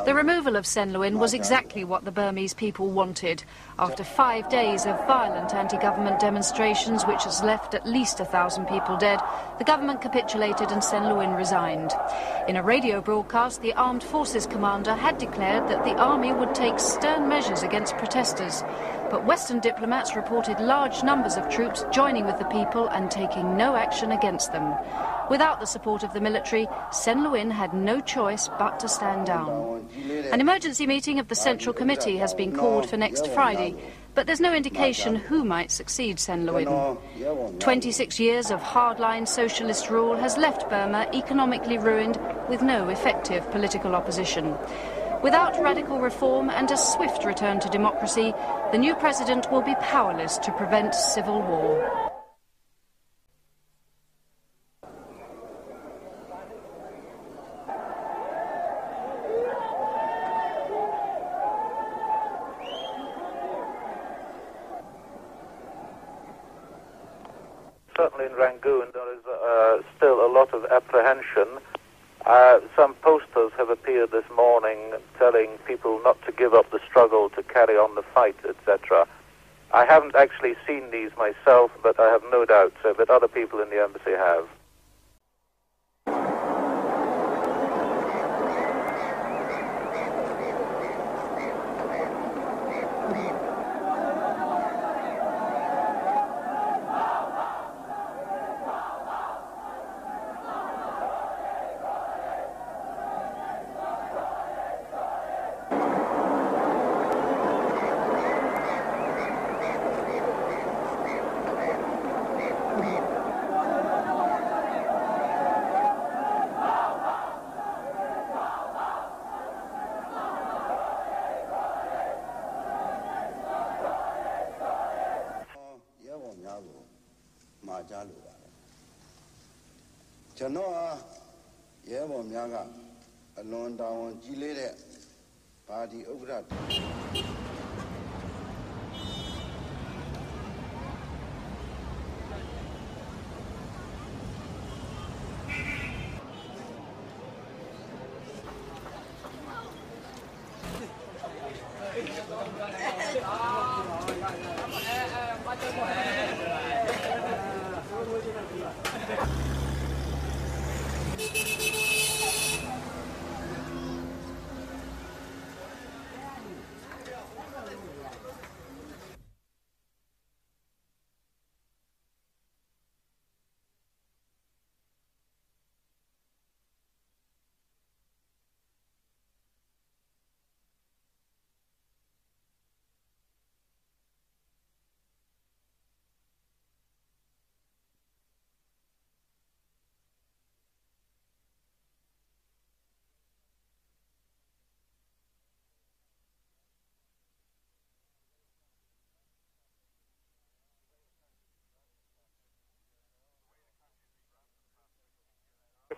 The removal of Sen Lwin was exactly what the Burmese people wanted. After 5 days of violent anti-government demonstrations, which has left at least 1,000 people dead, the government capitulated and Sen Lwin resigned. In a radio broadcast, the Armed Forces commander had declared that the army would take stern measures against protesters. But Western diplomats reported large numbers of troops joining with the people and taking no action against them. Without the support of the military, Sen Lwin had no choice but to stand down. An emergency meeting of the Central Committee has been called for next Friday, but there's no indication who might succeed Sen Lwin. 26 years of hardline socialist rule has left Burma economically ruined with no effective political opposition. Without radical reform and a swift return to democracy, the new president will be powerless to prevent civil war. Certainly in Rangoon there is still a lot of apprehension. Some posters have appeared this morning telling people not to give up the struggle, to carry on the fight, etc. I haven't actually seen these myself, but I have no doubt that other people in the embassy have.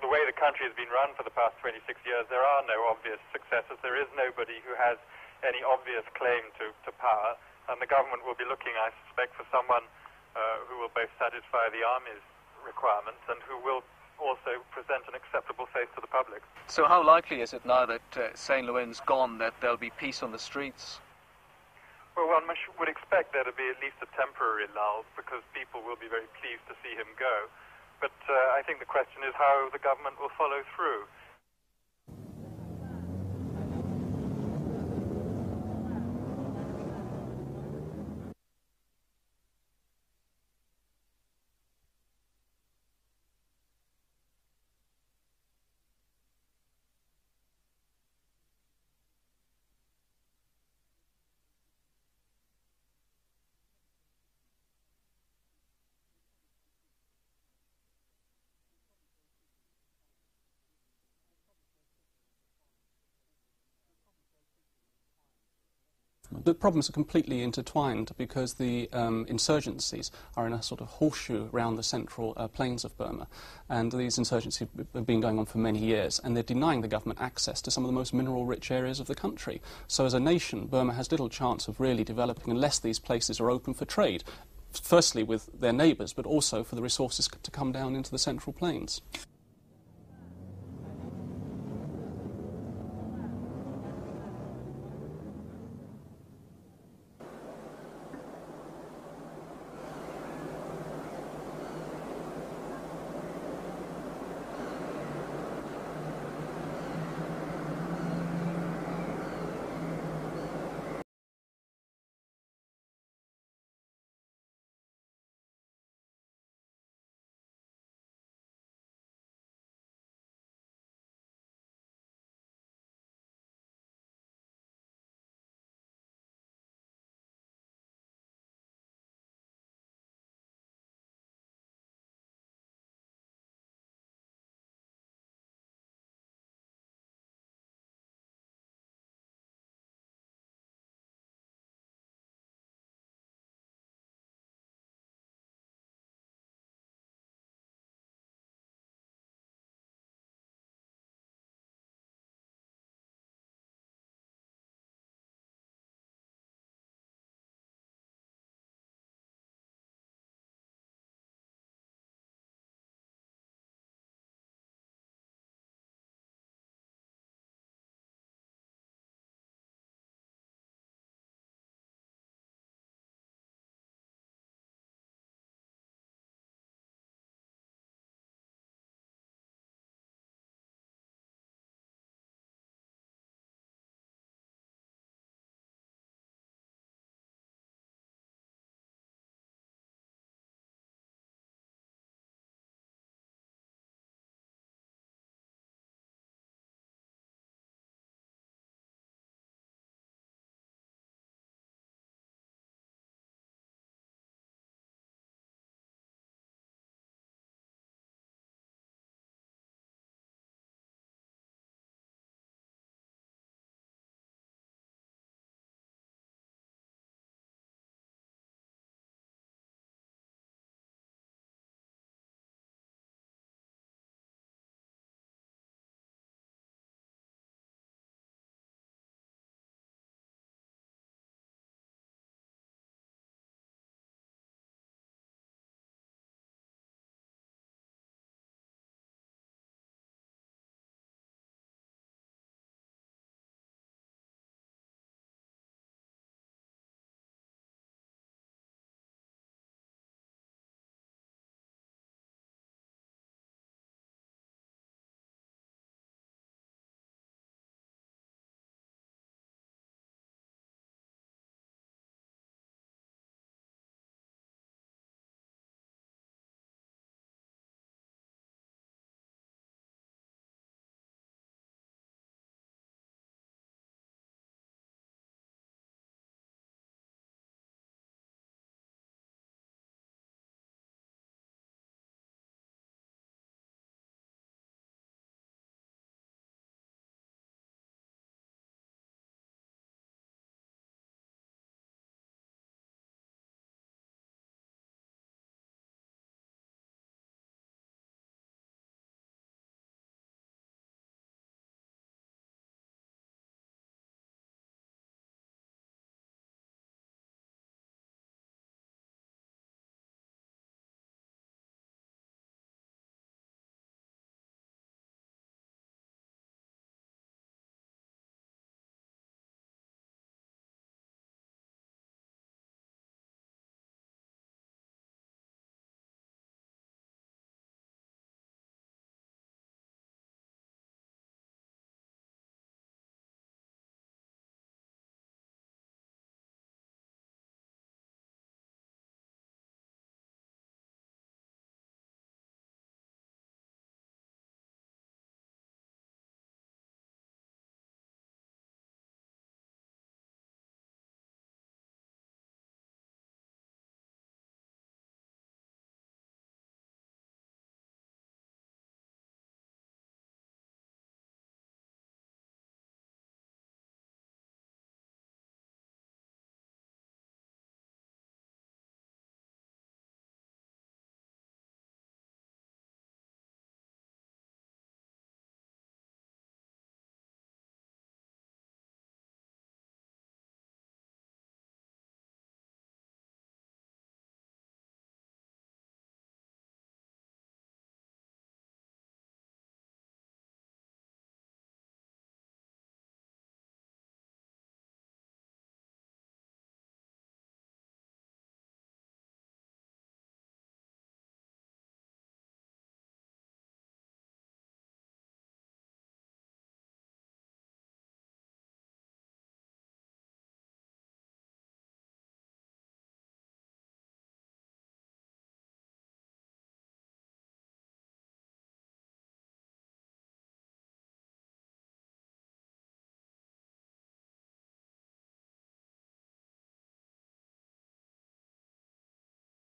The way the country has been run for the past 26 years, there are no obvious successors. There is nobody who has any obvious claim to power, and the government will be looking, I suspect, for someone who will both satisfy the army's requirements and who will also present an acceptable face to the public. So how likely is it now that Sen Lwin's gone that there'll be peace on the streets? Well, one would expect there to be at least a temporary lull because people will be very pleased to see him go. But I think the question is how the government will follow through. The problems are completely intertwined because the insurgencies are in a sort of horseshoe around the central plains of Burma, and these insurgencies have been going on for many years, and they're denying the government access to some of the most mineral-rich areas of the country. So as a nation, Burma has little chance of really developing unless these places are open for trade, firstly with their neighbours, but also for the resources to come down into the central plains.